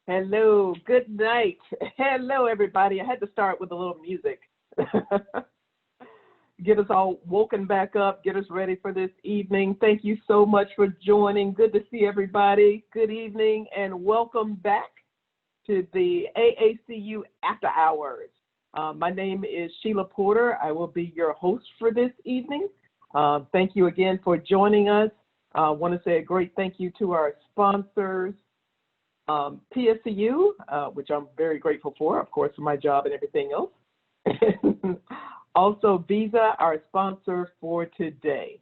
Hello, good night. Hello, everybody. I had to start with a little music. Get us all woken back up, get us ready for this evening. Thank you so much for joining. Good to see everybody. Good evening and welcome back to the AACU After Hours. My name is Sheila Porter. I will be your host for this evening. Thank you again for joining us. I want to say a great thank you to our sponsors, PSCU, which I'm very grateful for, of course, for my job and everything else. Also, Visa, our sponsor for today.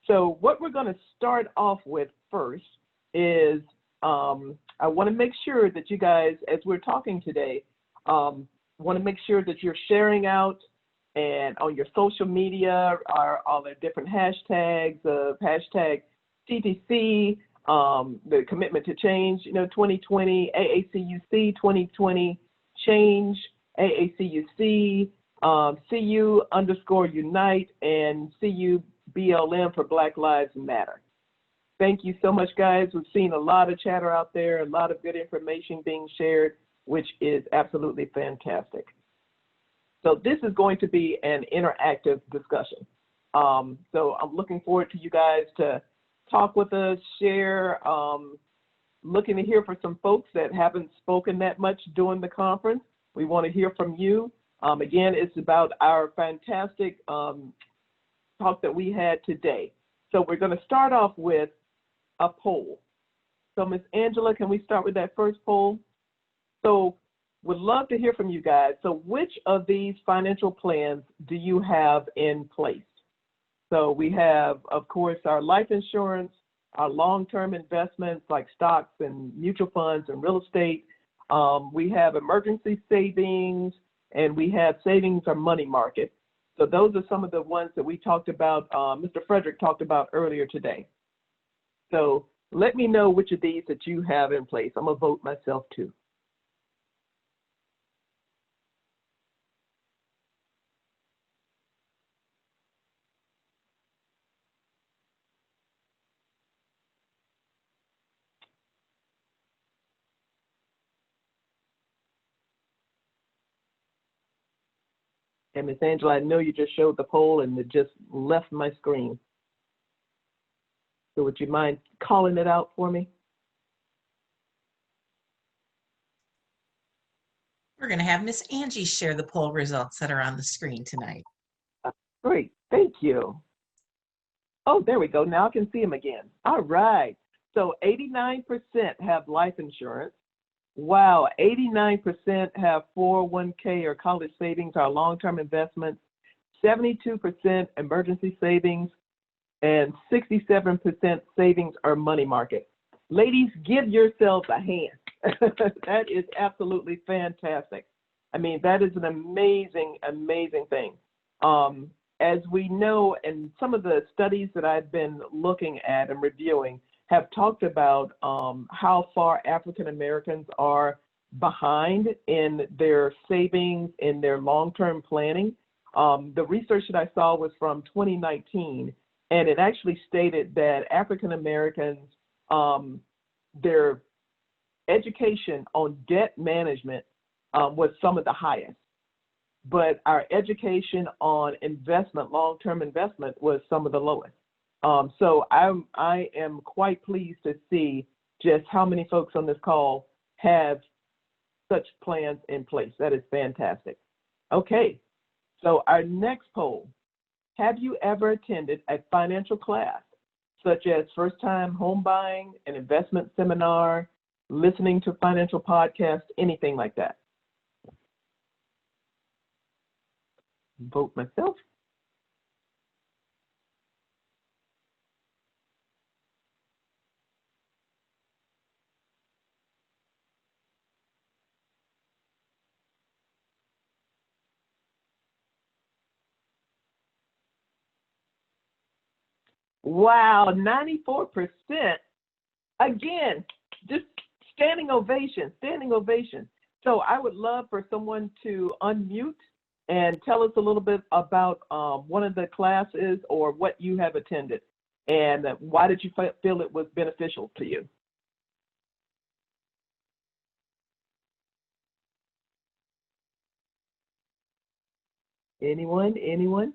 So what we're going to start off with first is I want to make sure that you guys, as we're talking today, want to make sure that you're sharing out and on your social media are all the different hashtags, hashtag TTC, the commitment to change, 2020, AACUC 2020, change, AACUC, CU_Unite, and CUBLM for Black Lives Matter. Thank you so much, guys. We've seen a lot of chatter out there, a lot of good information being shared, which is absolutely fantastic. So this is going to be an interactive discussion. So I'm looking forward to you guys to talk with us, share, looking to hear from some folks that haven't spoken that much during the conference. We want to hear from you. Again, it's about our fantastic talk that we had today. So we're going to start off with a poll. So Ms. Angela, can we start with that first poll? So would love to hear from you guys. So which of these financial plans do you have in place? So we have, of course, our life insurance, our long-term investments like stocks and mutual funds and real estate. We have emergency savings, and we have savings or money market. So those are some of the ones that we talked about, Mr. Frederick talked about earlier today. So let me know which of these that you have in place. I'm gonna vote myself too. And Ms. Angela, I know you just showed the poll and it just left my screen. So would you mind calling it out for me? We're going to have Miss Angie share the poll results that are on the screen tonight. Great, thank you. Oh, there we go. Now I can see them again. All right. So 89% have life insurance. Wow, 89% have 401k or college savings or long-term investments, 72% emergency savings, and 67% savings or money market. Ladies, give yourselves a hand. That is absolutely fantastic. I mean, that is an amazing, amazing thing. As we know, and some of the studies that I've been looking at and reviewing have talked about how far African Americans are behind in their savings, in their long-term planning. The research that I saw was from 2019, and it actually stated that African Americans, their education on debt management was some of the highest, but our education on investment, long-term investment, was some of the lowest. So I am quite pleased to see just how many folks on this call have such plans in place. That is fantastic. Okay, so our next poll. Have you ever attended a financial class, such as first-time home buying, an investment seminar, listening to financial podcasts, anything like that? Vote myself. Wow, 94%. Again, just standing ovation, standing ovation. So I would love for someone to unmute and tell us a little bit about one of the classes or what you have attended and why did you feel it was beneficial to you? Anyone? Anyone?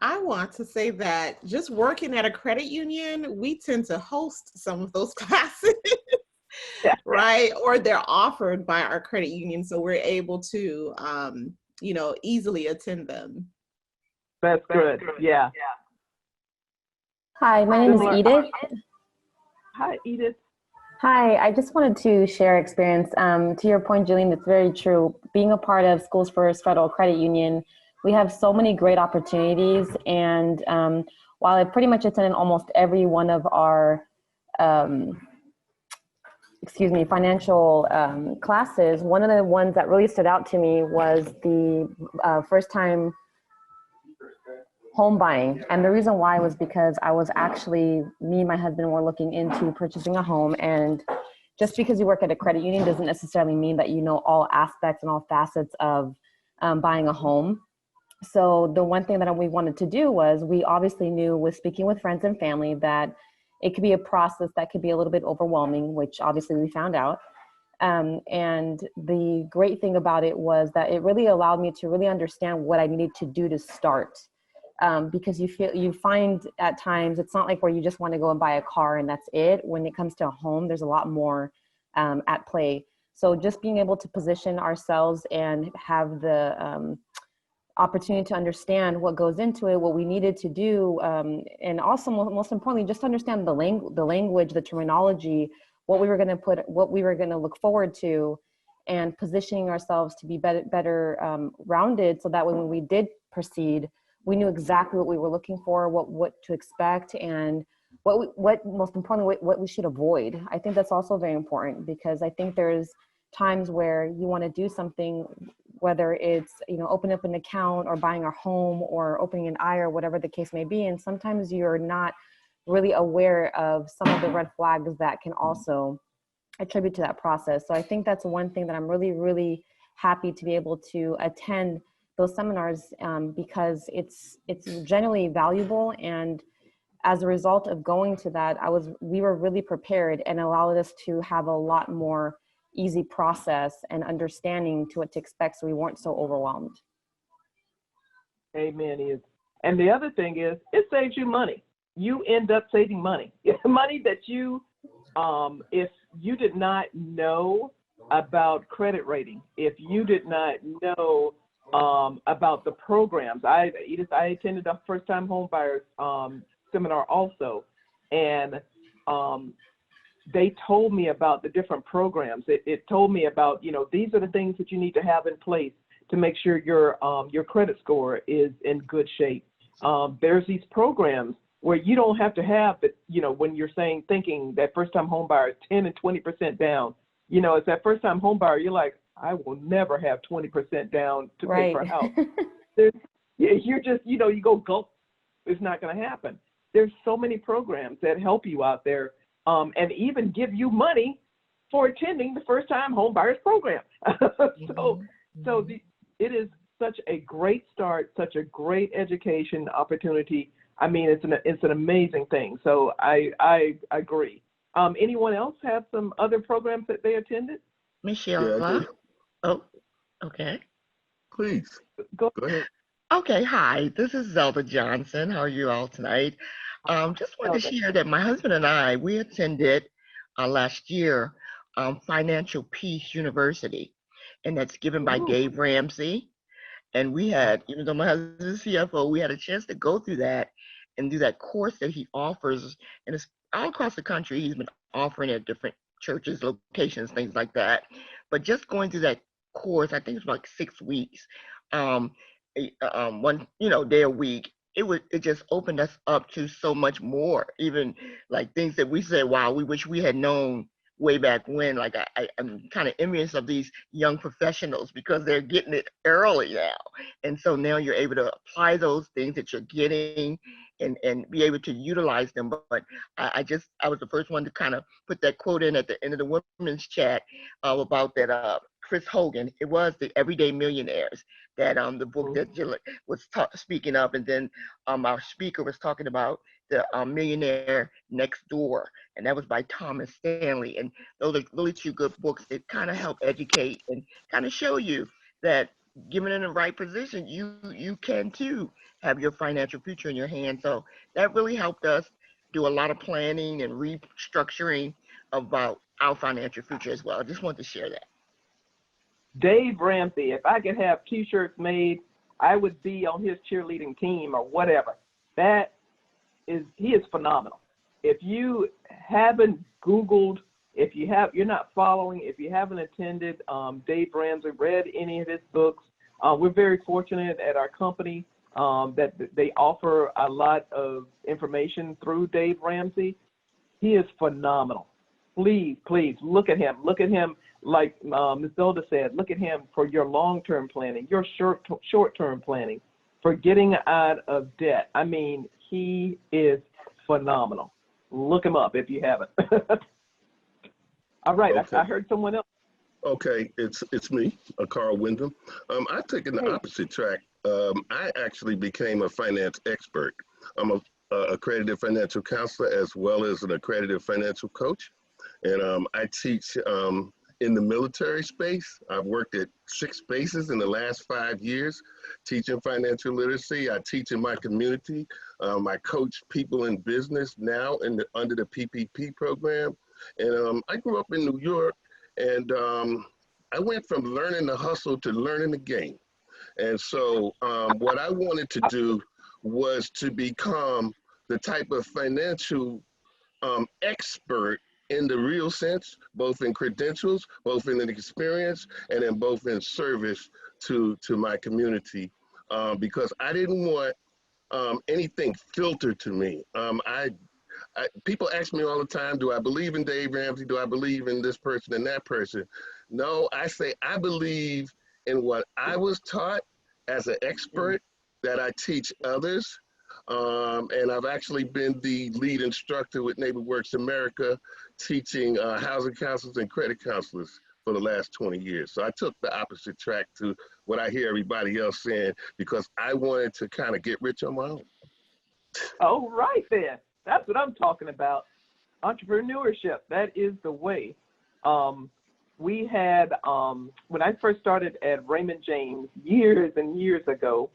I want to say that just working at a credit union, we tend to host some of those classes, right? Or they're offered by our credit union, so we're able to, easily attend them. That's good. Yeah. Hi, my name is Similar- Edith. Hi, Edith. Hi, I just wanted to share experience. To your point, Julian, it's very true. Being a part of Schools First Federal Credit Union, we have so many great opportunities. And while I pretty much attended almost every one of our, financial classes, one of the ones that really stood out to me was the first time home buying. And the reason why was because I was actually, me and my husband were looking into purchasing a home. And just because you work at a credit union doesn't necessarily mean that you know all aspects and all facets of buying a home. So the one thing that we wanted to do was, we obviously knew with speaking with friends and family that it could be a process that could be a little bit overwhelming, which obviously we found out. And the great thing about it was that it really allowed me to really understand what I needed to do to start. Because you find at times, it's not like where you just want to go and buy a car and that's it. When it comes to a home, there's a lot more at play. So just being able to position ourselves and have the opportunity to understand what goes into it, what we needed to do, and also most importantly, just understand the language, the terminology, what we were going to put, what we were going to look forward to, and positioning ourselves to be better rounded, so that when we did proceed, we knew exactly what we were looking for, what to expect, and what most importantly, what we should avoid. I think that's also very important, because I think there's times where you want to do something, whether it's, opening up an account or buying a home or opening an IRA, or whatever the case may be. And sometimes you're not really aware of some of the red flags that can also attribute to that process. So I think that's one thing that I'm really, really happy to be able to attend those seminars, because it's generally valuable. And as a result of going to that, we were really prepared, and allowed us to have a lot more easy process and understanding to what to expect, so we weren't so overwhelmed. Amen. And the other thing is, it saves you money. You end up saving money. Money that you, if you did not know about credit rating, if you did not know about the programs. I attended a first-time home buyers seminar also, and they told me about the different programs. It told me about, these are the things that you need to have in place to make sure your credit score is in good shape. There's these programs where you don't have to have the, when you're thinking that first-time home buyer is 10 and 20% down, it's that first-time home buyer, you're like, I will never have 20% down to pay for a house. You're just, you go gulp. It's not going to happen. There's so many programs that help you out there, and even give you money for attending the first-time home buyers program. It is such a great start, such a great education opportunity. I mean, it's an amazing thing. So I agree. Anyone else have some other programs that they attended? Michelle. Yeah, Oh, okay. please. Go ahead. Okay, hi, this is Zelda Johnson. How are you all tonight? Just wanted to share that my husband and I, we attended last year Financial Peace University, and that's given by Dave Ramsey. And we had, even though my husband's CFO, we had a chance to go through that and do that course that he offers. And it's all across the country. He's been offering it at different churches, locations, things like that. But just going through that course, I think it's like 6 weeks, one day a week. It just opened us up to so much more, even like things that we said, wow, we wish we had known way back when. Like I'm kind of envious of these young professionals because they're getting it early now. And so now you're able to apply those things that you're getting and be able to utilize them. But I was the first one to kind of put that quote in at the end of the women's chat about that Chris Hogan. It was the Everyday Millionaires that the book that Jill was speaking of, and then our speaker was talking about the Millionaire Next Door, and that was by Thomas Stanley. And those are really two good books that kind of help educate and kind of show you that given in the right position, you can too have your financial future in your hands. So that really helped us do a lot of planning and restructuring about our financial future as well. I just wanted to share that. Dave Ramsey, if I could have t-shirts made, I would be on his cheerleading team or whatever. He is phenomenal. If you haven't Googled, you're not following, if you haven't attended Dave Ramsey, read any of his books, we're very fortunate at our company that they offer a lot of information through Dave Ramsey. He is phenomenal. Please look at him. Look at him, like Ms. Zelda said, look at him for your long-term planning, your short-term planning, for getting out of debt. I mean, he is phenomenal. Look him up if you haven't. All right, Okay. I heard someone else. Okay, it's me, Carl Wyndham. I've taken the opposite track. I actually became a finance expert. I'm a accredited financial counselor as well as an accredited financial coach. And I teach in the military space. I've worked at 6 bases in the last 5 years, teaching financial literacy. I teach in my community. I coach people in business now under the PPP program. And I grew up in New York, and I went from learning the hustle to learning the game. And so what I wanted to do was to become the type of financial expert in the real sense, both in credentials, both in experience, and then both in service to my community, because I didn't want anything filtered to me. People ask me all the time, do I believe in Dave Ramsey? Do I believe in this person and that person? No, I say I believe in what I was taught as an expert that I teach others. And I've actually been the lead instructor with NeighborWorks America, teaching housing counselors and credit counselors for the last 20 years. So I took the opposite track to what I hear everybody else saying, because I wanted to kind of get rich on my own. All right then. That's what I'm talking about. Entrepreneurship. That is the way. We had, when I first started at Raymond James years and years ago,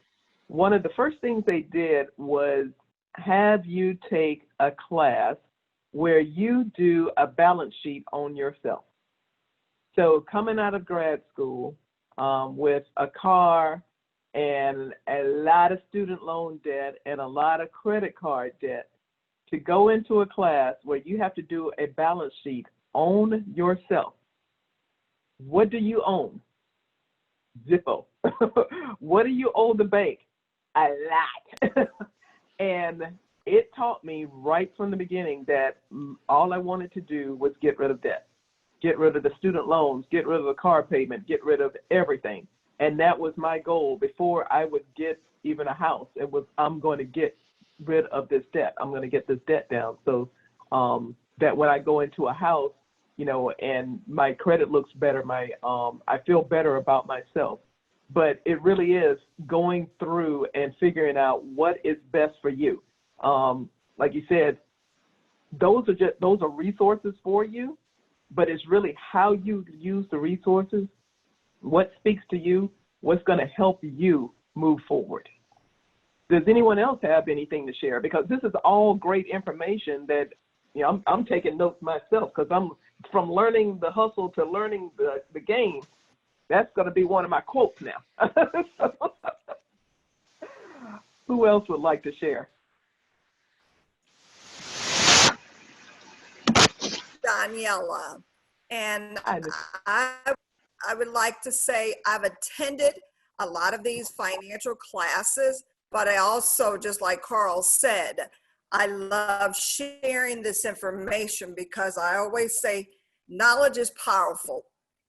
one of the first things they did was have you take a class where you do a balance sheet on yourself. So coming out of grad school with a car and a lot of student loan debt and a lot of credit card debt, to go into a class where you have to do a balance sheet on yourself. What do you own? Zippo. What do you owe the bank? A lot. And it taught me right from the beginning that all I wanted to do was get rid of debt, get rid of the student loans, get rid of the car payment, get rid of everything. And that was my goal before I would get even a house. It was, I'm going to get rid of this debt. I'm going to get this debt down so that when I go into a house, you know, and my credit looks better, I feel better about myself. But it really is going through and figuring out what is best for you. Like you said, those are resources for you, but it's really how you use the resources, what speaks to you, what's going to help you move forward. Does anyone else have anything to share? Because this is all great information that, you know, I'm taking notes myself, because I'm from learning the hustle to learning the game. That's going to be one of my quotes now. Who else would like to share? Daniela. And Hi, I would like to say I've attended a lot of these financial classes, but I also, just like Carl said, I love sharing this information because I always say knowledge is powerful.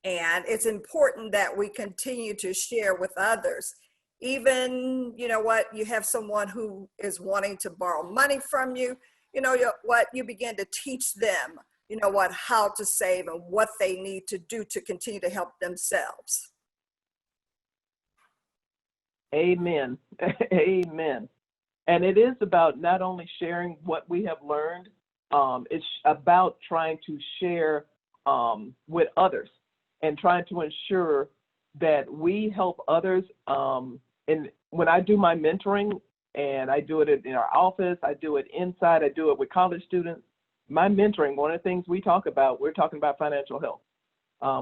And it's important that we continue to share with others. Even, you know what, you have someone who is wanting to borrow money from you, you know what, you begin to teach them you know what, how to save and what they need to do to continue to help themselves. Amen. Amen. And it is about not only sharing what we have learned, it's about trying to share with others and trying to ensure that we help others. And when I do my mentoring, and I do it in our office, I do it inside, I do it with college students, my mentoring, one of the things we talk about, we're talking about financial health.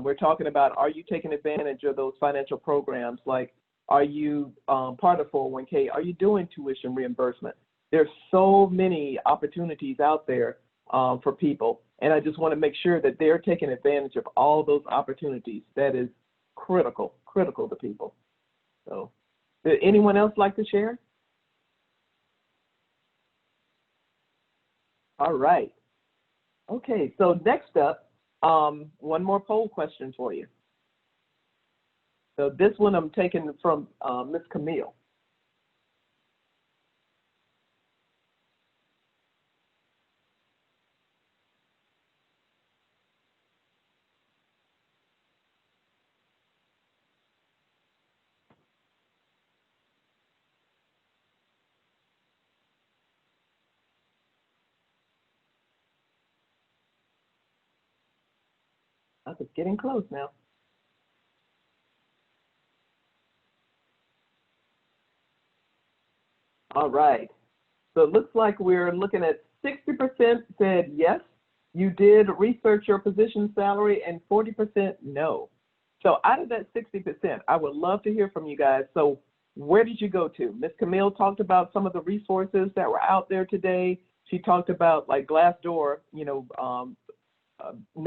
We're talking about, are you taking advantage of those financial programs? Like, are you part of 401k? Are you doing tuition reimbursement? There's so many opportunities out there for people. And I just want to make sure that they're taking advantage of all those opportunities. That is critical to people. So, would anyone else like to share? All right. Okay, so next up, one more poll question for you. So this one I'm taking from Ms. Camille. I was getting close now. All right. So it looks like we're looking at 60% said yes, you did research your position salary, and 40% no. So out of that 60%, I would love to hear from you guys. So where did you go to? Ms. Camille talked about some of the resources that were out there today. She talked about like Glassdoor, Know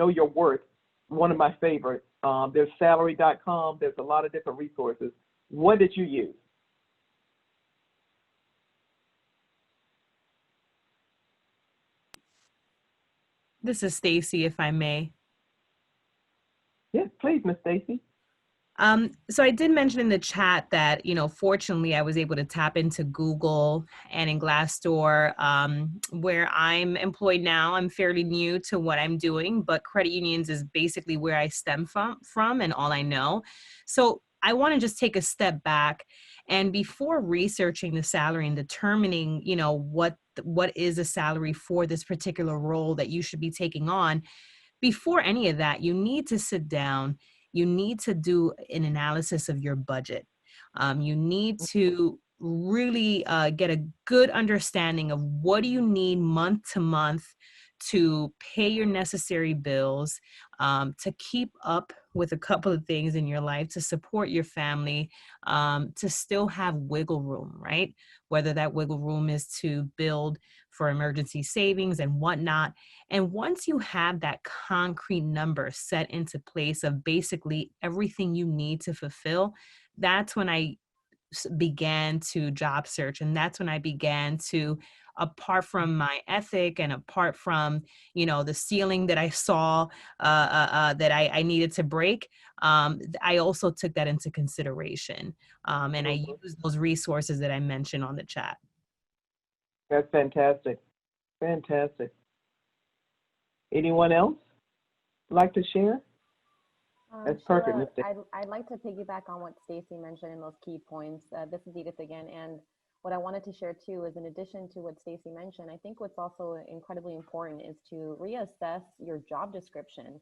Your Worth, one of my favorites. There's salary.com. There's a lot of different resources. What did you use? This is Stacy, if I may. Yes, please, Ms. Stacy. So I did mention in the chat that, fortunately I was able to tap into Google and in Glassdoor, where I'm employed now. I'm fairly new to what I'm doing, but credit unions is basically where I stem from and all I know. So I want to just take a step back, and before researching the salary and determining, what is a salary for this particular role that you should be taking on, before any of that, you need to sit down. You need to do an analysis of your budget. You need to really get a good understanding of what do you need month to month to pay your necessary bills, to keep up with a couple of things in your life, to support your family, to still have wiggle room, right? Whether that wiggle room is to build for emergency savings and whatnot. And once you have that concrete number set into place of basically everything you need to fulfill, that's when I began to job search. And that's when I began to, apart from my ethic and apart from, the ceiling that I saw that I needed to break, I also took that into consideration. And I used those resources that I mentioned on the chat. That's fantastic. Fantastic. Anyone else like to share? That's perfect, Sheila, Mr. I'd like to piggyback on what Stacy mentioned in those key points. This is Edith again, and what I wanted to share too is, in addition to what Stacy mentioned, I think what's also incredibly important is to reassess your job description.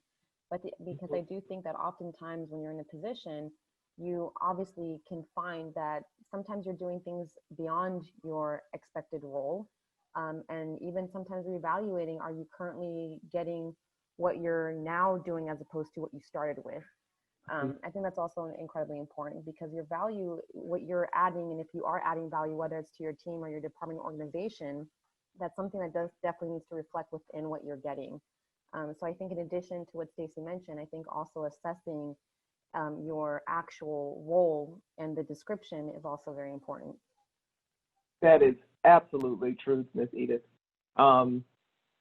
Because I do think that oftentimes when you're in a position, you obviously can find that sometimes you're doing things beyond your expected role, and even sometimes reevaluating, are you currently getting what you're now doing as opposed to what you started with. I think that's also incredibly important, because your value, what you're adding, and if you are adding value, whether it's to your team or your department or organization, that's something that definitely needs to reflect within what you're getting. So I think in addition to what Stacy mentioned, I think also assessing your actual role and the description is also very important. That is absolutely true, Ms. Edith.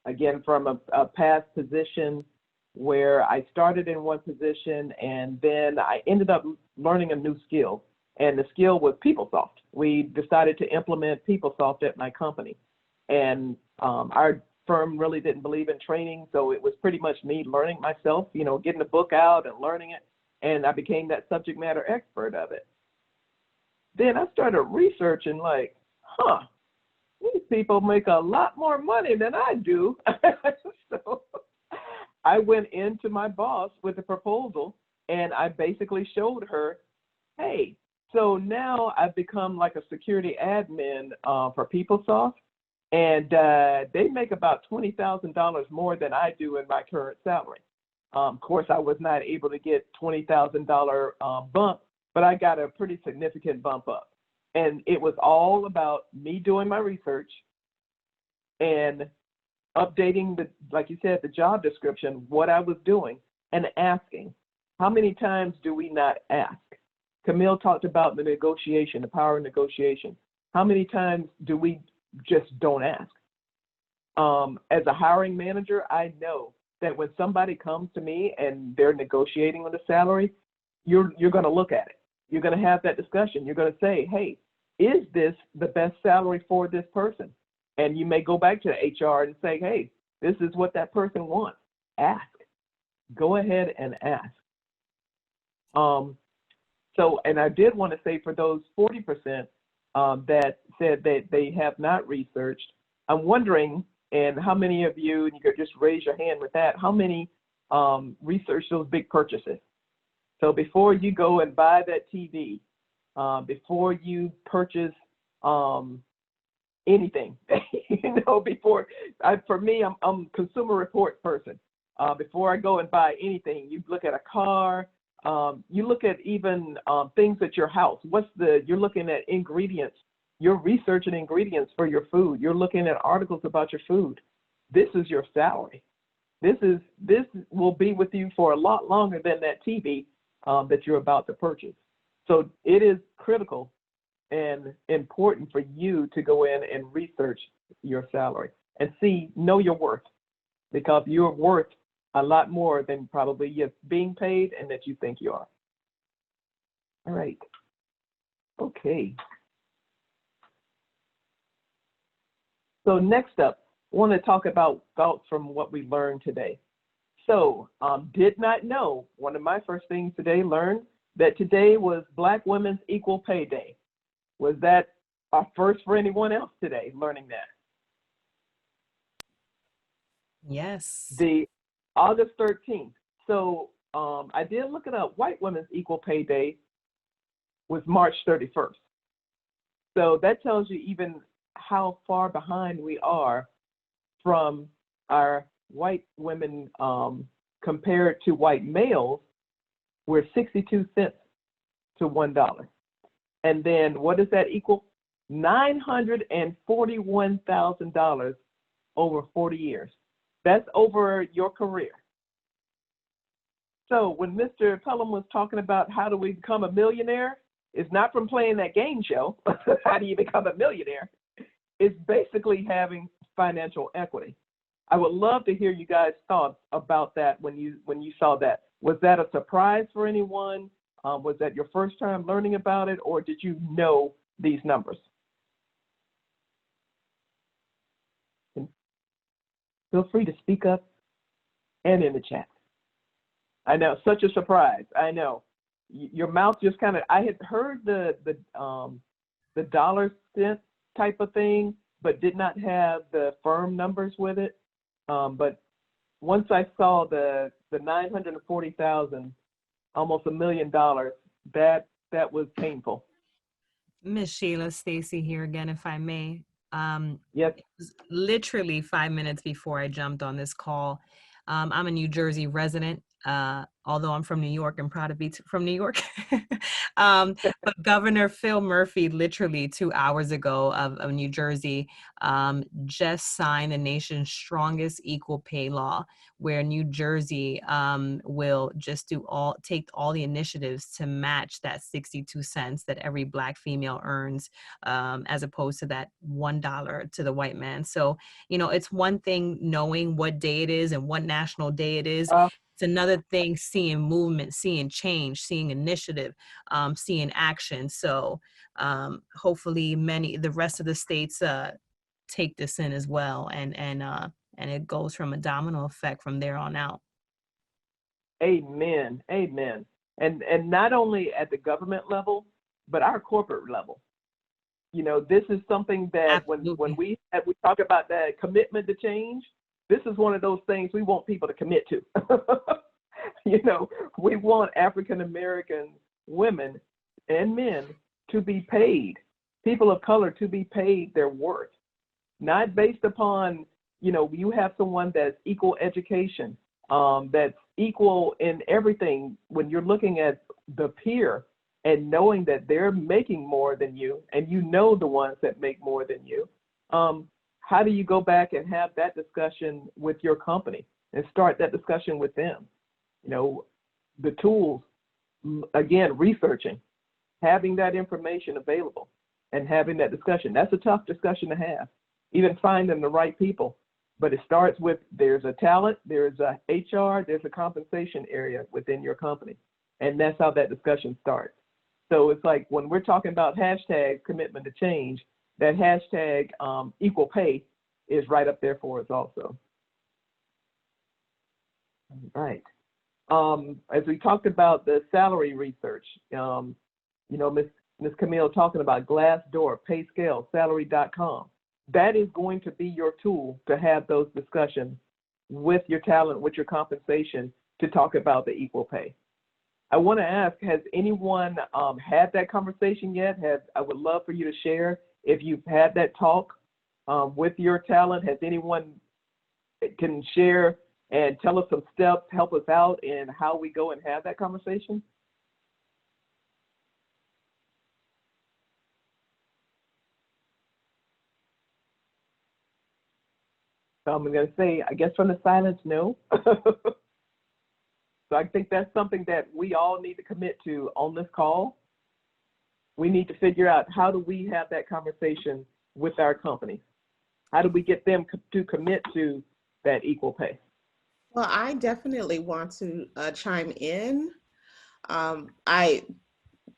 Again, from a past position where I started in one position and then I ended up learning a new skill, and the skill was PeopleSoft. We decided to implement PeopleSoft at my company, and our firm really didn't believe in training, so it was pretty much me learning myself, getting the book out and learning it, and I became that subject matter expert of it. Then I started researching like, these people make a lot more money than I do. So I went into my boss with a proposal, and I basically showed her, hey, so now I've become like a security admin for PeopleSoft, and they make about $20,000 more than I do in my current salary. Of course, I was not able to get $20,000 bump, but I got a pretty significant bump up. And it was all about me doing my research and updating like you said, the job description, what I was doing, and asking. How many times do we not ask? Camille talked about the negotiation, the power of negotiation. How many times do we just don't ask? As a hiring manager, I know that when somebody comes to me and they're negotiating on the salary, you're going to look at it. You're going to have that discussion. You're going to say, hey, is this the best salary for this person? And you may go back to the HR and say, hey, this is what that person wants. Ask. Go ahead and ask. And I did want to say for those 40% that said that they have not researched, I'm wondering, and how many of you, and you could just raise your hand with that, how many research those big purchases? So before you go and buy that TV, before you purchase anything, for me, I'm a consumer report person. Before I go and buy anything, you look at a car, you look at even things at your house. You're looking at ingredients. You're researching ingredients for your food. You're looking at articles about your food. This is your salary. This will be with you for a lot longer than that TV that you're about to purchase. So it is critical and important for you to go in and research your salary and know your worth, because you're worth a lot more than probably you're being paid and that you think you are. All right. Okay. So next up, I want to talk about thoughts from what we learned today. So did not know, one of my first things today, learned that today was Black Women's Equal Pay Day. Was that a first for anyone else today, learning that? Yes. The August 13th. So I did look it up. White Women's Equal Pay Day was March 31st. So that tells you even how far behind we are from our white women compared to white males. We're 62 cents to $1. And then what does that equal? $941,000 over 40 years. That's over your career. So when Mr. Pelham was talking about how do we become a millionaire, it's not from playing that game show. How do you become a millionaire? It's basically having financial equity. I would love to hear you guys' thoughts about that when you saw that. Was that a surprise for anyone? Was that your first time learning about it, or did you know these numbers? And feel free to speak up and in the chat. I know, such a surprise. I know. Your mouth just kind of, I had heard the dollar cent type of thing, but did not have the firm numbers with it. But once I saw the 940,000, almost $1 million, that was painful. Miss Sheila, Stacy here again, if I may. Yes. It was literally 5 minutes before I jumped on this call. I'm a New Jersey resident, although I'm from New York and proud to be from New York. But Governor Phil Murphy, literally 2 hours ago of New Jersey, just signed the nation's strongest equal pay law, where New Jersey will just take all the initiatives to match that 62 cents that every Black female earns, as opposed to that $1 to the white man. So, it's one thing knowing what day it is and what national day it is. It's another thing seeing movement, seeing change, seeing initiative, seeing action. So hopefully the rest of the states take this in as well and and it goes from a domino effect from there on out. Amen. Amen. And not only at the government level, but our corporate level. You know, this is something that when we talk about that commitment to change, this is one of those things we want people to commit to. You know, we want African American women and men to be paid, people of color to be paid their worth, not based upon, you know, you have someone that's equal education, that's equal in everything. When you're looking at the peer and knowing that they're making more than you, and you know the ones that make more than you, how do you go back and have that discussion with your company and start that discussion with them? You know, the tools, again, researching, having that information available and having that discussion. That's a tough discussion to have, even finding the right people. But it starts with, there's a talent, there's a HR, there's a compensation area within your company. And that's how that discussion starts. So it's like when we're talking about hashtag commitment to change, that hashtag equal pay is right up there for us also. All right. As we talked about the salary research, you know, Ms. Camille talking about Glassdoor, PayScale, Salary.com. That is going to be your tool to have those discussions with your talent, with your compensation, to talk about the equal pay. I want to ask, has anyone had that conversation yet? I would love for you to share if you've had that talk with your talent. Has anyone can share and tell us some steps, help us out in how we go and have that conversation? So I'm going to say, I guess from the silence, no. So I think that's something that we all need to commit to on this call. We need to figure out, how do we have that conversation with our companies? How do we get them to commit to that equal pay? Well, I definitely want to chime in.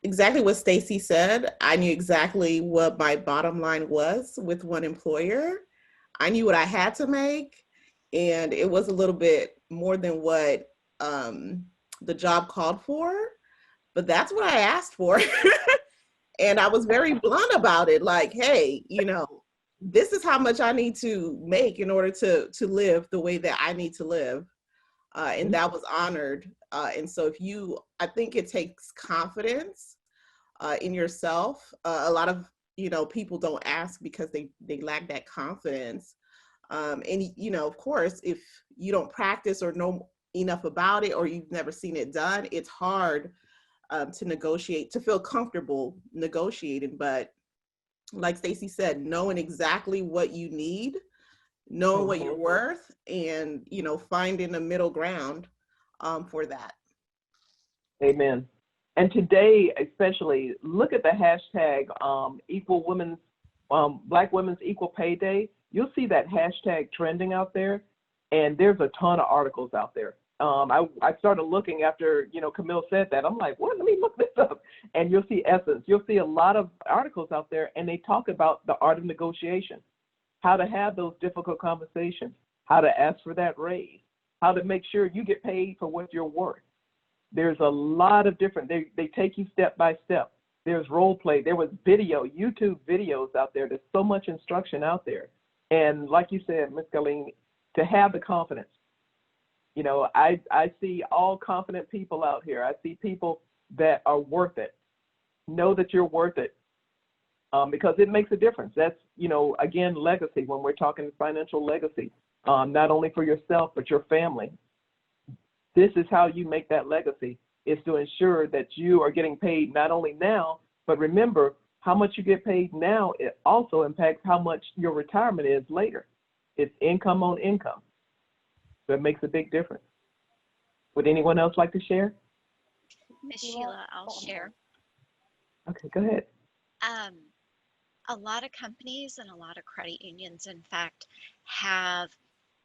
Exactly what Stacy said. I knew exactly what my bottom line was with one employer. I knew what I had to make, and it was a little bit more than what the job called for, but that's what I asked for. And I was very blunt about it. Like, hey, you know, this is how much I need to make in order to live the way that I need to live. And that was honored. And so I think it takes confidence in yourself. A lot of, you know, people don't ask because they lack that confidence. And, you know, of course, if you don't practice or know enough about it, or you've never seen it done, it's hard to negotiate, to feel comfortable negotiating. But like Stacy said, knowing exactly what you need, knowing what you're worth, and, you know, finding a middle ground for that. Amen. And today, especially, look at the hashtag Black Women's Equal Pay Day. You'll see that hashtag trending out there, and there's a ton of articles out there. I started looking after, you know, Camille said that. I'm like, what? Let me look this up. And you'll see Essence. You'll see a lot of articles out there, and they talk about the art of negotiation, how to have those difficult conversations, how to ask for that raise, how to make sure you get paid for what you're worth. There's a lot of different, they take you step by step. There's role play. There was YouTube videos out there. There's so much instruction out there. And like you said, Ms. Colleen, to have the confidence. You know, I see all confident people out here. I see people that are worth it. Know that you're worth it, because it makes a difference. That's, you know, again, legacy, when we're talking financial legacy, not only for yourself, but your family. This is how you make that legacy, is to ensure that you are getting paid not only now, but remember, how much you get paid now, it also impacts how much your retirement is later. It's income on income. So it makes a big difference. Would anyone else like to share? Miss Sheila, I'll share. Okay, go ahead. A lot of companies and a lot of credit unions, in fact, have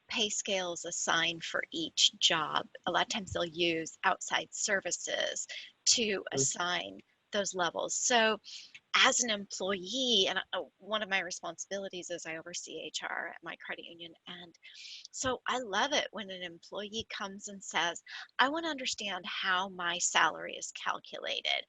pay scales assigned for each job. A lot of times they'll use outside services to assign those levels. So as an employee, and one of my responsibilities is I oversee HR at my credit union. And so I love it when an employee comes and says, I want to understand how my salary is calculated.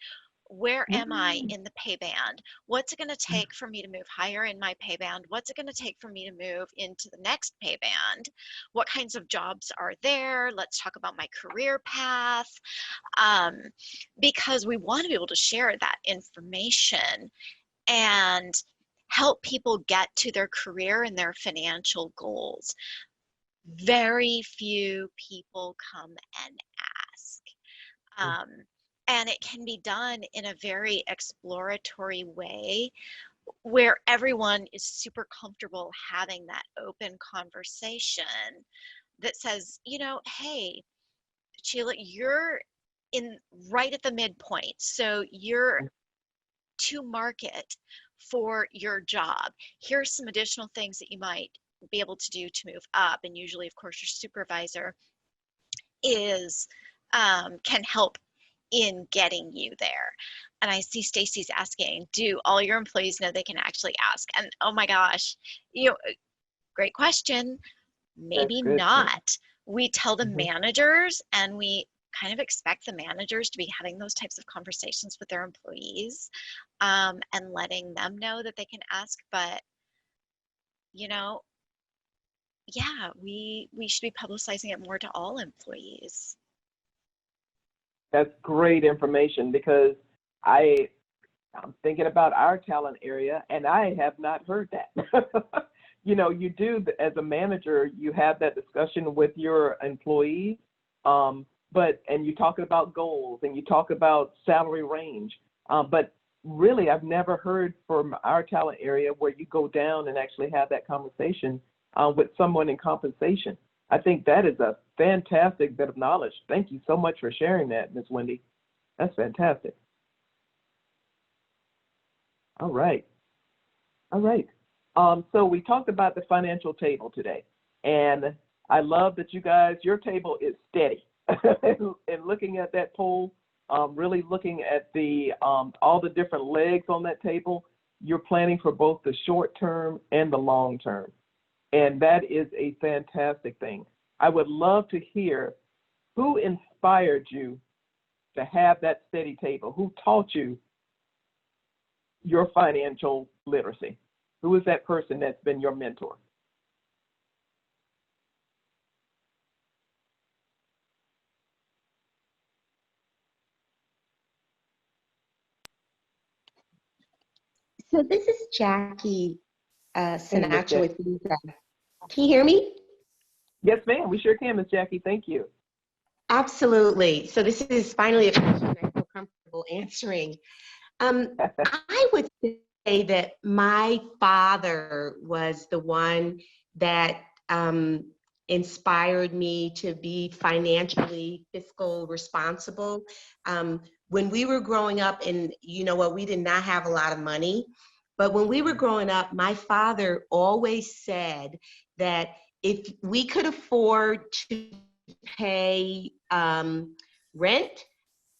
Where am I in the pay band? What's it going to take for me to move higher in my pay band? What's it going to take for me to move into the next pay band? What kinds of jobs are there? Let's talk about my career path. Because we want to be able to share that information and help people get to their career and their financial goals. Very few people come and ask. And it can be done in a very exploratory way where everyone is super comfortable having that open conversation that says, you know, hey, Sheila, you're in right at the midpoint. So you're to market for your job. Here's some additional things that you might be able to do to move up. And usually, of course, your supervisor is can help in getting you there. And I see Stacy's asking, do all your employees know they can actually ask? And oh my gosh, you know, great question. Maybe not. We tell the managers, and we kind of expect the managers to be having those types of conversations with their employees, and letting them know that they can ask. But, you know, yeah, we should be publicizing it more to all employees. That's great information, because I'm thinking about our talent area, and I have not heard that. You know, you do, as a manager, you have that discussion with your employees, and you talk about goals and you talk about salary range. But really, I've never heard from our talent area where you go down and actually have that conversation with someone in compensation. I think that is a fantastic bit of knowledge. Thank you so much for sharing that, Ms. Wendy. That's fantastic. All right. All right. So we talked about the financial table today, and I love that you guys, your table is steady. And looking at that poll, really looking at the all the different legs on that table, you're planning for both the short term and the long term. And that is a fantastic thing. I would love to hear who inspired you to have that steady table, who taught you your financial literacy. Who is that person that's been your mentor? So this is Jackie Sinatra Jackie. with Visa. Can you hear me? Yes, ma'am. We sure can, Ms. Jackie. Thank you. Absolutely. So this is finally a question I feel comfortable answering. I would say that my father was the one that inspired me to be financially fiscal responsible. When we were growing up, and you know what, we did not have a lot of money, but when we were growing up, my father always said that if we could afford to pay rent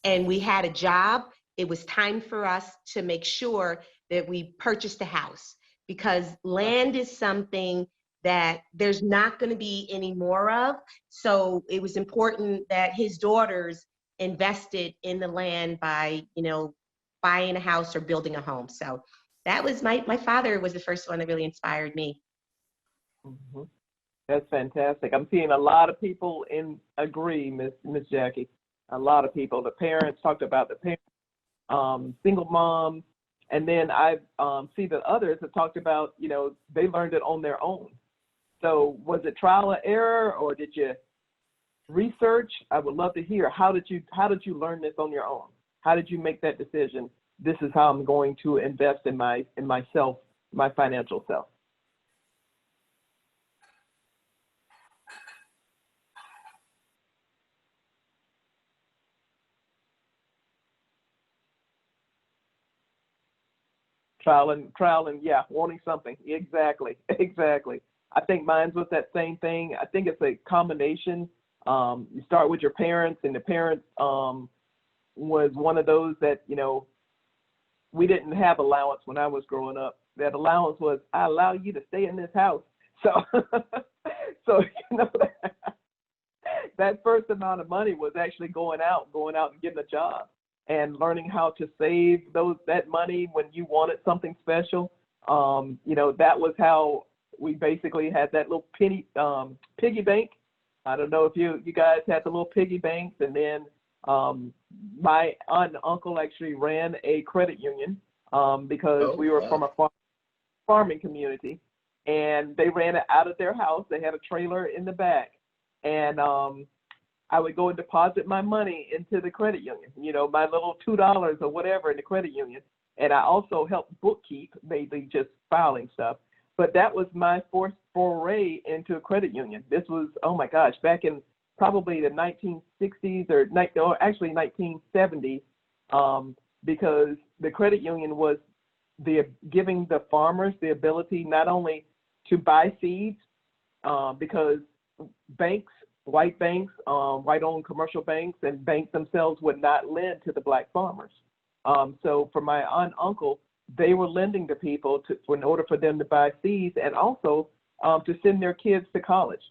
and we had a job, it was time for us to make sure that we purchased a house, because land is something that there's not going to be any more of. So it was important that his daughters invested in the land by, you know, buying a house or building a home. So that was my father was the first one that really inspired me. Mm-hmm. That's fantastic. I'm seeing a lot of people agree, Miss Jackie. A lot of people. The parents talked about the parents, single moms, and then I see that others have talked about, you know, they learned it on their own. So was it trial and error, or did you research? I would love to hear, how did you learn this on your own? How did you make that decision? This is how I'm going to invest in myself, my financial self. Trial and yeah, wanting something. Exactly. I think mine was that same thing. I think it's a combination. You start with your parents, and the parents was one of those that, you know, we didn't have allowance when I was growing up. That allowance was, I allow you to stay in this house. So, so you know, that first amount of money was actually going out and getting a job and learning how to save that money when you wanted something special. You know, that was how we basically had that little piggy bank. I don't know if you guys had the little piggy banks, and then my aunt and uncle actually ran a credit union because we were from a farming community, and they ran it out of their house. They had a trailer in the back, and I would go and deposit my money into the credit union, you know, my little $2 or whatever in the credit union. And I also helped bookkeep, mainly just filing stuff. But that was my first foray into a credit union. This was, oh my gosh, back in probably the 1960s or actually 1970s, because the credit union was giving the farmers the ability not only to buy seeds, because banks, white-owned commercial banks and banks themselves would not lend to the Black farmers. So for my aunt and uncle, they were lending to people in order for them to buy seeds and also to send their kids to college.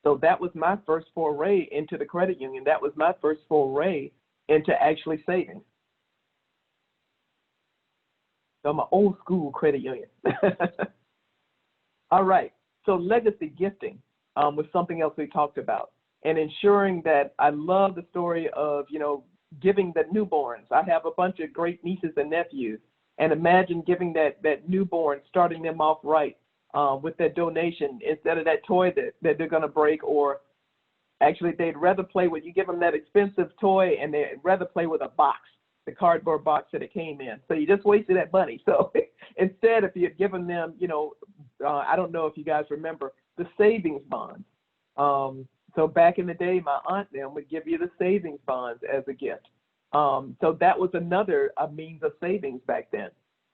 So that was my first foray into the credit union. That was my first foray into actually saving. So I'm an old school credit union. All right, so legacy gifting was something else we talked about, and ensuring that I love the story of, you know, giving the newborns. I have a bunch of great nieces and nephews, and imagine giving that newborn, starting them off right with that donation instead of that toy that they're going to break, or actually they'd rather play with, you give them that expensive toy and they'd rather play with a box, the cardboard box that it came in. So you just wasted that money. So instead, if you had given them, you know, I don't know if you guys remember the savings bonds. So back in the day, my aunt then would give you the savings bonds as a gift. So that was another means of savings back then.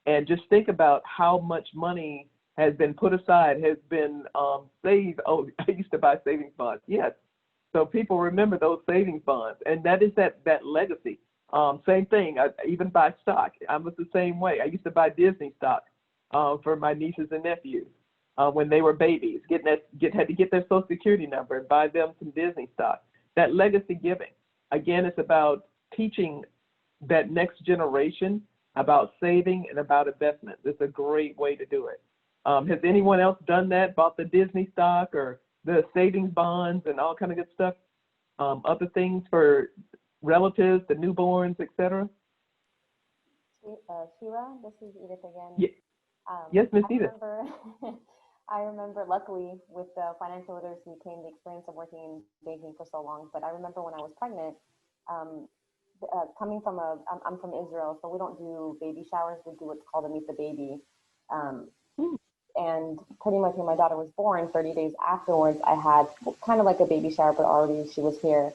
And just think about how much money has been put aside, has been saved. Oh, I used to buy savings bonds. Yes. So people remember those savings bonds, and that is that legacy. Same thing. I even buy stock. I was the same way. I used to buy Disney stock for my nieces and nephews when they were babies. Had to get their Social Security number and buy them some Disney stock. That legacy giving, again, it's about teaching that next generation about saving and about investment. It's a great way to do it. Has anyone else done that? Bought the Disney stock or the savings bonds and all kind of good stuff? Other things for relatives, the newborns, etc. Shira, this is Edith again. Yeah. Yes, Miss Edith. I remember, luckily, with the financial literacy came the experience of working in banking for so long. But I remember when I was pregnant, coming from I'm from Israel, so we don't do baby showers. We do what's called a meet the baby. And pretty much when my daughter was born, 30 days afterwards, I had kind of like a baby shower, but already she was here.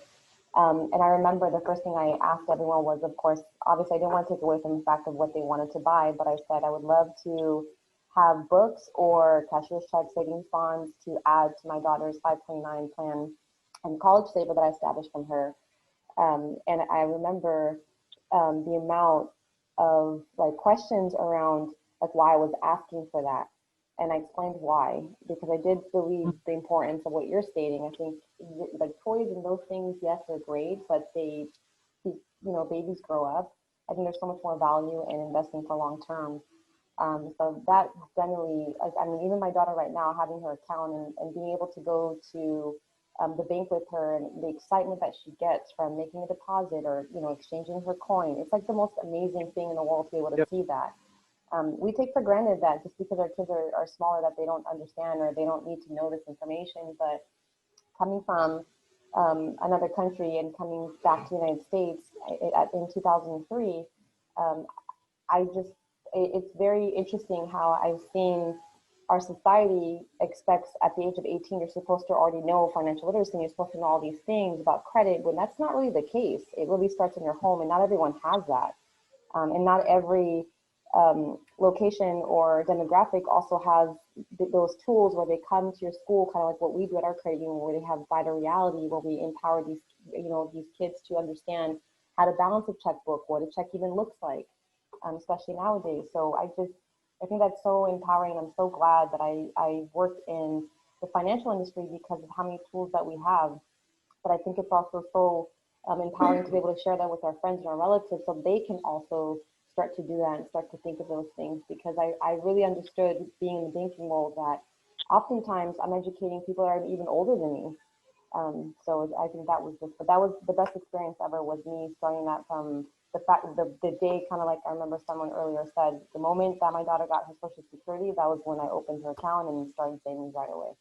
And I remember the first thing I asked everyone was, of course, obviously I didn't want to take away from the fact of what they wanted to buy, but I said I would love to have books or cashier's check savings bonds to add to my daughter's 529 plan and college saver that I established from her. And I remember the amount of like questions around like why I was asking for that. And I explained why, because I did believe the importance of what you're stating. I think like toys and those things, yes, they're great, but they, you know, babies grow up. I think there's so much more value in investing for long term. So that definitely, like, I mean, even my daughter right now, having her account and being able to go to the bank with her and the excitement that she gets from making a deposit or, you know, exchanging her coin, it's like the most amazing thing in the world to be able to see that. We take for granted that just because our kids are smaller that they don't understand or they don't need to know this information, but coming from another country and coming back to the United States in 2003, it's very interesting how I've seen our society expects at the age of 18, you're supposed to already know financial literacy, and you're supposed to know all these things about credit, when that's not really the case. It really starts in your home, and not everyone has that. And not every location or demographic also has those tools where they come to your school, kind of like what we do at our credit union, where they have Vital Reality, where we empower these kids to understand how to balance a checkbook, what a check even looks like. especially nowadays. So I think that's so empowering. I'm so glad that I worked in the financial industry because of how many tools that we have. But I think it's also so empowering to be able to share that with our friends and our relatives so they can also start to do that and start to think of those things, because I really understood being in the banking world that oftentimes I'm educating people that are even older than me. So I think that was the best experience ever, was me starting that from the day, kind of like I remember someone earlier said, the moment that my daughter got her Social Security, that was when I opened her account and started savings right away.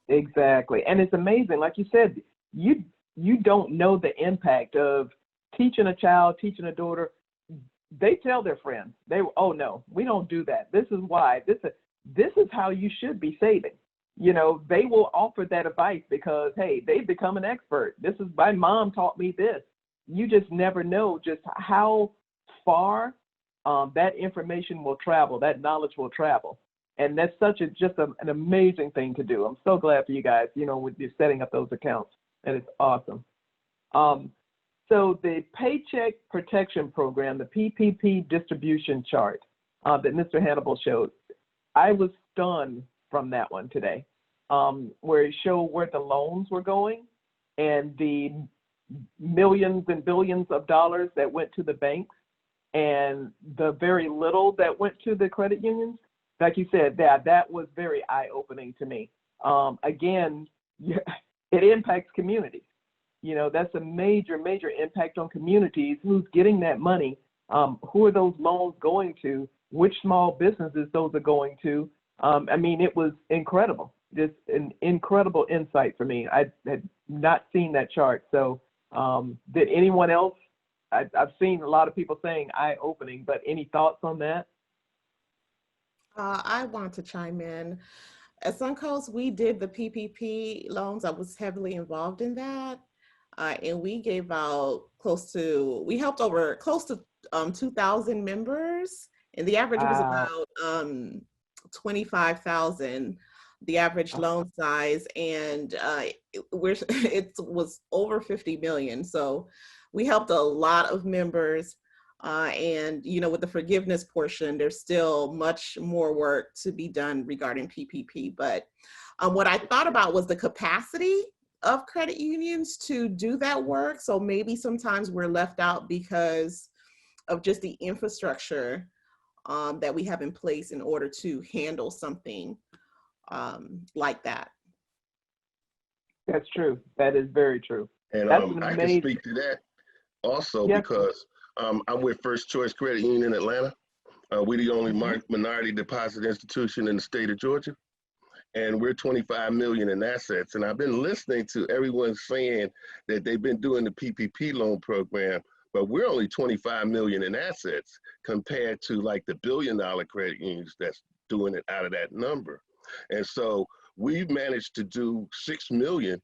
Exactly. And it's amazing. Like you said, you don't know the impact of teaching a child, teaching a daughter. They tell their friends, oh no, we don't do that. This is why. This is how you should be saving. You know, they will offer that advice because, hey, they've become an expert. This is, my mom taught me this. You just never know just how far that information will travel, that knowledge will travel. And that's an amazing thing to do. I'm so glad for you guys, you know, with you setting up those accounts. And it's awesome. So the Paycheck Protection Program, the PPP distribution chart that Mr. Hannibal showed, I was stunned from that one today, where it showed where the loans were going and the millions and billions of dollars that went to the banks and the very little that went to the credit unions. Like you said, that was very eye-opening to me. Again, it impacts communities. You know, that's a major, major impact on communities. Who's getting that money? Who are those loans going to? Which small businesses those are going to? I mean, it was incredible. Just an incredible insight for me. I had not seen that chart. So did anyone else? I've seen a lot of people saying eye-opening, but any thoughts on that? I want to chime in. At Suncoast, we did the PPP loans. I was heavily involved in that. And we gave out we helped over close to 2,000 members. And the average was about 25,000, the average loan size. And it was over 50 million. So we helped a lot of members. And, you know, with the forgiveness portion, there's still much more work to be done regarding PPP. But what I thought about was the capacity of credit unions to do that work. So maybe sometimes we're left out because of just the infrastructure that we have in place in order to handle something like that. That's true. That is very true. And I can speak to that also because I'm with First Choice Credit Union in Atlanta. We're the only minority deposit institution in the state of Georgia. And we're 25 million in assets. And I've been listening to everyone saying that they've been doing the PPP loan program, but we're only 25 million in assets compared to like the $1 billion credit unions that's doing it out of that number. And so we've managed to do 6 million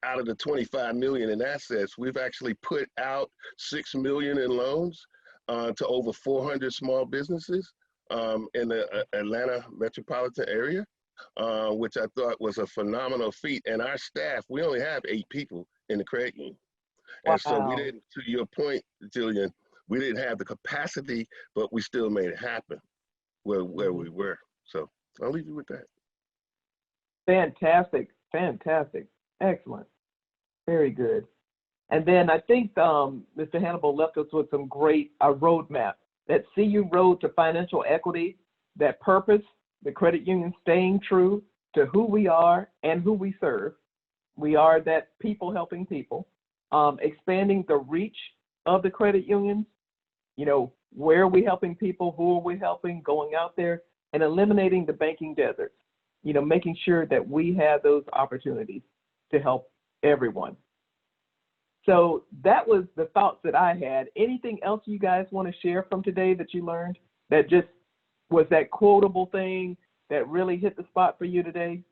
out of the 25 million in assets. We've actually put out 6 million in loans to over 400 small businesses in the Atlanta metropolitan area. Which I thought was a phenomenal feat. And our staff, we only have 8 people in the credit union. And so we didn't, to your point, Jillian, we didn't have the capacity, but we still made it happen where we were. So I'll leave you with that. Fantastic. Fantastic. Excellent. Very good. And then I think Mr. Hannibal left us with some great roadmap, that CU road to financial equity, that purpose, the credit union staying true to who we are and who we serve. We are that people helping people, expanding the reach of the credit unions, you know, where are we helping people, who are we helping, going out there, and eliminating the banking deserts, you know, making sure that we have those opportunities to help everyone. So that was the thoughts that I had. Anything else you guys want to share from today that you learned that just was that quotable thing that really hit the spot for you today?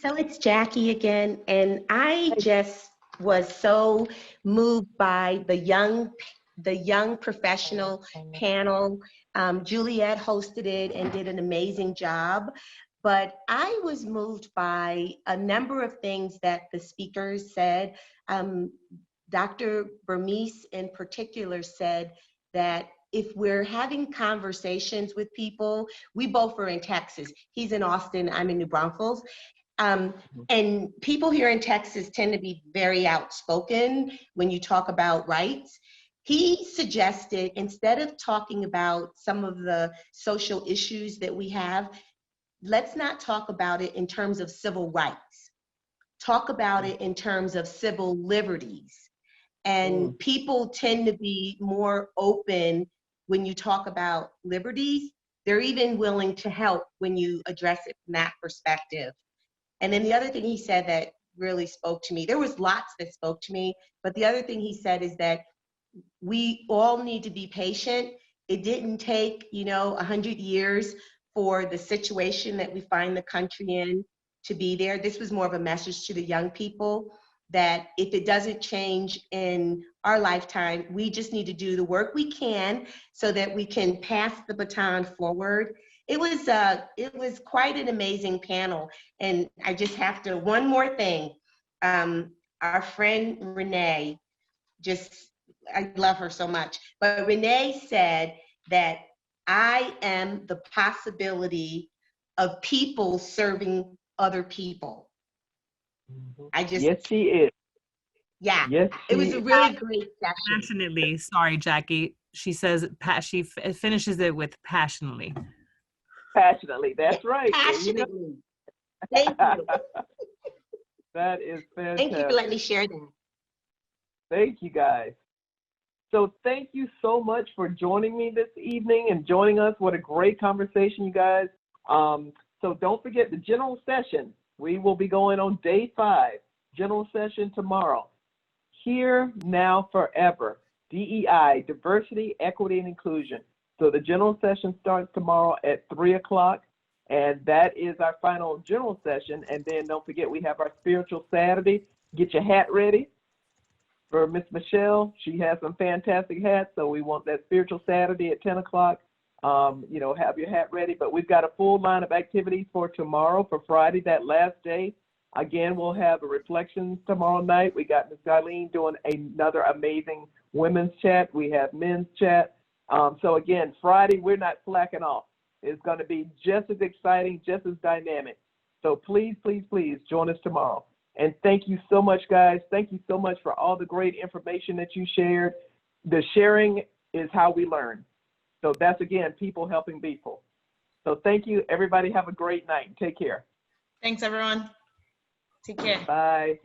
So it's Jackie again, and I just was so moved by the young professional panel. Juliet hosted it and did an amazing job. but I was moved by a number of things that the speakers said. Dr. Burmese in particular said that if we're having conversations with people, we both are in Texas. He's in Austin, I'm in New Braunfels. And people here in Texas tend to be very outspoken when you talk about rights. He suggested, instead of talking about some of the social issues that we have, let's not talk about it in terms of civil rights. Talk about it in terms of civil liberties. And people tend to be more open when you talk about liberties. They're even willing to help when you address it from that perspective. And then the other thing he said that really spoke to me, there was lots that spoke to me, but the other thing he said is that we all need to be patient. It didn't take, 100 years for the situation that we find the country in to be there. This was more of a message to the young people that if it doesn't change in our lifetime, we just need to do the work we can so that we can pass the baton forward. It was quite an amazing panel. And I just have to, one more thing. Our friend Renee, I love her so much, but Renee said that I am the possibility of people serving other people. Yes, she is. Yeah, yes, it was a really great session. Passionately, sorry, Jackie. She says she finishes it with passionately. Passionately, that's right. Passionately. Thank you. That is fantastic. Thank you for letting me share that. Thank you, guys. So thank you so much for joining me this evening and joining us. What a great conversation, you guys. So don't forget the general session. We will be going on day 5, general session tomorrow. Here, Now, Forever, DEI, Diversity, Equity, and Inclusion. So the general session starts tomorrow at 3 o'clock, and that is our final general session. And then don't forget, we have our Spiritual Saturday. Get your hat ready for Miss Michelle. She has some fantastic hats, so we want that Spiritual Saturday at 10 o'clock. Have your hat ready. But we've got a full line of activities for tomorrow, for Friday, that last day. Again, we'll have a reflection tomorrow night. We got Ms. Eileen doing another amazing women's chat. We have men's chat. So again, Friday, we're not slacking off. It's going to be just as exciting, just as dynamic. So please, please, please join us tomorrow. And thank you so much, guys. Thank you so much for all the great information that you shared. The sharing is how we learn. So that's, again, people helping people. So thank you, everybody. Have a great night. Take care. Thanks, everyone. Take care. Bye.